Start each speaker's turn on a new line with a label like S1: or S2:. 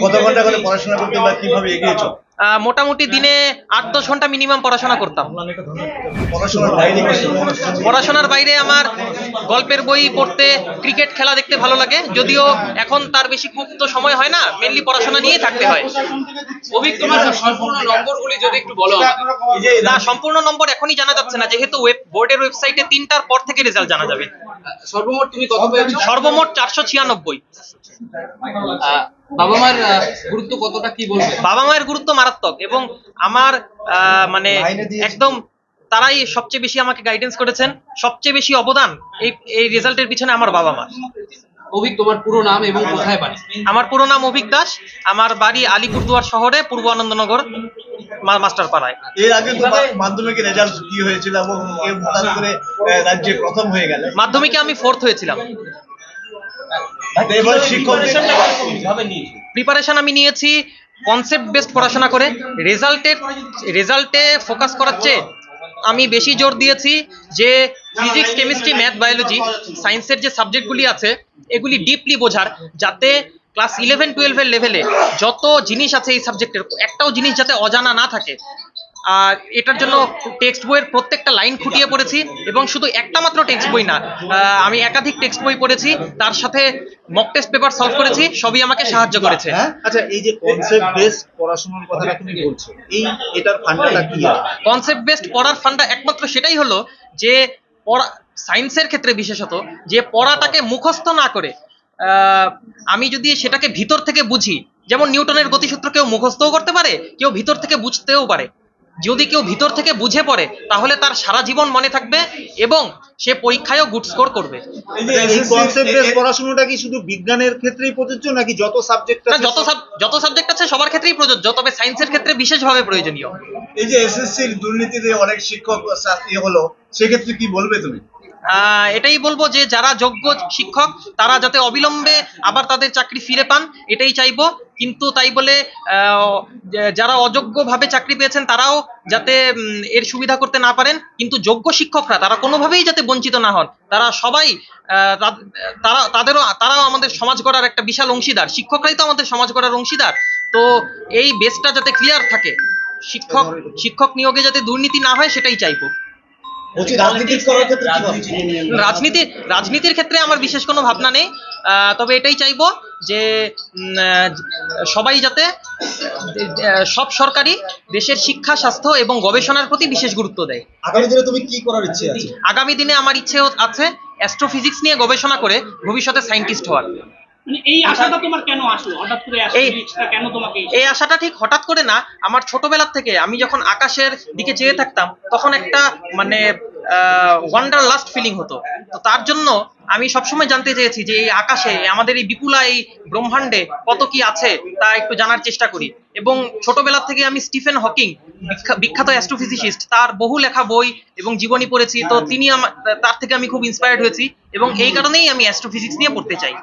S1: কত ঘন্টা করে পড়াশোনা করতে বা কিভাবে এগিয়েছো?
S2: মোটামুটি দিনে 8-10 ঘন্টা মিনিমাম পড়াশোনা করতাম। পড়াশোনার বাইরে আমার গল্পের বই পড়তে, ক্রিকেট খেলা দেখতে ভালো লাগে, যদিও এখন তার বেশি খুব তো সময় হয় না, মেনলি পড়াশোনা নিয়েই থাকতে হয়।
S3: তোমার সম্পূর্ণ নম্বরগুলি যদি একটু বলো।
S2: না, সম্পূর্ণ নম্বর এখনই জানা যাচ্ছে না, যেহেতু বোর্ডের ওয়েবসাইটে 3টার পর থেকে রেজাল্ট জানা যাবে।
S3: সর্বমোট তুমি কত পেয়েছো?
S2: সর্বমোট 496।
S3: বাবা মার গুরুত্ব কতটা, কি বলবে?
S2: বাবা মায়ের গুরুত্ব মারাত্মক, এবং আমার মানে একদম তারাই সবচেয়ে বেশি আমাকে গাইডেন্স করেছেন। সবচেয়ে বেশি অবদান এই রেজাল্টের পিছনে আমার বাবা মা।
S3: অভিক, তোমার পুরো নাম এবং কোথায় বাড়ি?
S2: আমার পুরো নাম অভিক দাস, আমার বাড়ি আলিপুরদুয়ার শহরে, পূর্ব আনন্দনগর মাস্টার পাড়ায়।
S1: এর আগে তো মাধ্যমিকের রেজাল্ট কি হয়েছিল এবং হঠাৎ করে রাজ্যে প্রথম হয়ে গেল?
S2: মাধ্যমিকে আমি 4th হয়েছিলাম।
S1: এবার শিক্ষক
S2: প্রিপারেশন আমি নিয়েছি কনসেপ্ট বেসড পড়াশোনা করে। রেজাল্টে ফোকাস করার চেয়ে আমি বেশি জোর দিয়েছি যে ফিজিক্স, কেমিস্ট্রি, ম্যাথ, বায়োলজি, সায়েন্সের যে সাবজেক্টগুলি আছে এগুলি ডিপলি বোঝার, যাতে ক্লাস 11-12 এর লেভেলে যত জিনিস আছে এই সাবজেক্টের একটাও জিনিস যাতে অজানা না থাকে। আর এটার জন্য টেক্সট বইয়ের প্রত্যেকটা লাইন খুঁটিয়ে পড়েছি, এবং শুধু একটা মাত্র টেক্সট বই না, আমি একাধিক টেক্সট বই পড়েছি, তার সাথে মক টেস্ট পেপার সলভ করেছি, সবই আমাকে সাহায্য করেছে।
S1: আচ্ছা, এই যে কনসেপ্ট বেসড পড়াশোনার কথাটা তুমি বলছো, এটার ফান্ডাটা কি?
S2: কনসেপ্ট বেসড পড়ার ফান্ডা একমাত্র সেটাই হলো যে সায়েন্সের ক্ষেত্রে বিশেষত যে পড়াটাকে মুখস্থ না করে আমি যদি সেটাকে ভিতর থেকে বুঝি, যেমন নিউটনের গতিসূত্র কেউ মুখস্থও করতে পারে, কেউ ভিতর থেকে বুঝতেও পারে। যদি কেউ ভিতর থেকে বুঝে পড়ে তাহলে তার সারা জীবন মনে থাকবে এবং সে পরীক্ষায়ও গুড স্কোর করবে।
S1: এই কনসেপ্ট বেস পড়াশোনাটা কি শুধু বিজ্ঞানের ক্ষেত্রেই প্রযোজ্য নাকি যত সাবজেক্ট আছে?
S2: যত সাবজেক্ট আছে সবার ক্ষেত্রেই প্রযোজ্য, তবে সায়েন্সের ক্ষেত্রে বিশেষভাবে প্রয়োজনীয়।
S1: এই যে এসএসসির দুর্নীতিতে অনেক শিক্ষক হলো, সেক্ষেত্রে কি বলবে তুমি?
S2: এটাই বলবো যে যারা যোগ্য শিক্ষক তারা যাতে অবিলম্বে আবার তাদের চাকরি ফিরে পান, এটাই চাইবো। কিন্তু তাই বলে যারা অযোগ্যভাবে চাকরি পেয়েছেন তারাও যাতে এর সুবিধা করতে না পারেন, কিন্তু যোগ্য শিক্ষকরা তারা কোনোভাবেই যাতে বঞ্চিত না হন। তারা সবাই তারাও আমাদের সমাজ গড়ার একটা বিশাল অংশীদার। শিক্ষকরাই তো আমাদের সমাজ গড়ার অংশীদার। তো এই বেসটা যাতে ক্লিয়ার থাকে, শিক্ষক নিয়োগে যাতে দুর্নীতি না হয়, সেটাই চাইবো। রাজনীতির ক্ষেত্রে আমার বিশেষ কোনো ভাবনা নেই, তবে এটাই চাইবো যে সবাই যাতে সব সরকারি দেশের শিক্ষা, স্বাস্থ্য এবং গবেষণার প্রতি বিশেষ গুরুত্ব দেয়।
S1: আগামী দিনে তুমি কি করার ইচ্ছে আছে?
S2: আগামী দিনে আমার ইচ্ছে আছে অ্যাস্ট্রোফিজিক্স নিয়ে গবেষণা করে ভবিষ্যতে সায়েন্টিস্ট হওয়ার।
S4: এই আশাটা তোমার কেন আসলো হঠাৎ করে? কেন তোমাকে
S2: এই আশাটা ঠিক হঠাৎ করে না, আমার ছোটবেলা থেকে আমি যখন আকাশের দিকে চেয়ে থাকতাম তখন একটা মানে ওয়ান্ডারলাস্ট ফিলিং হতো। তো তার জন্য আমি সবসময় জানতে চেয়েছি যে এই আকাশে, আমাদের এই বিপুলা এই ব্রহ্মাণ্ডে কত কি আছে তা একটু জানার চেষ্টা করি। এবং ছোটবেলা থেকে আমি স্টিফেন হকিং, বিখ্যাত অ্যাস্ট্রোফিজিসিস্ট, তার বহু লেখা বই এবং জীবনী পড়েছি। তো তার থেকে আমি খুব ইন্সপায়ার্ড হয়েছি, এবং এই কারণেই আমি অ্যাস্ট্রোফিজিক্স নিয়ে পড়তে চাই।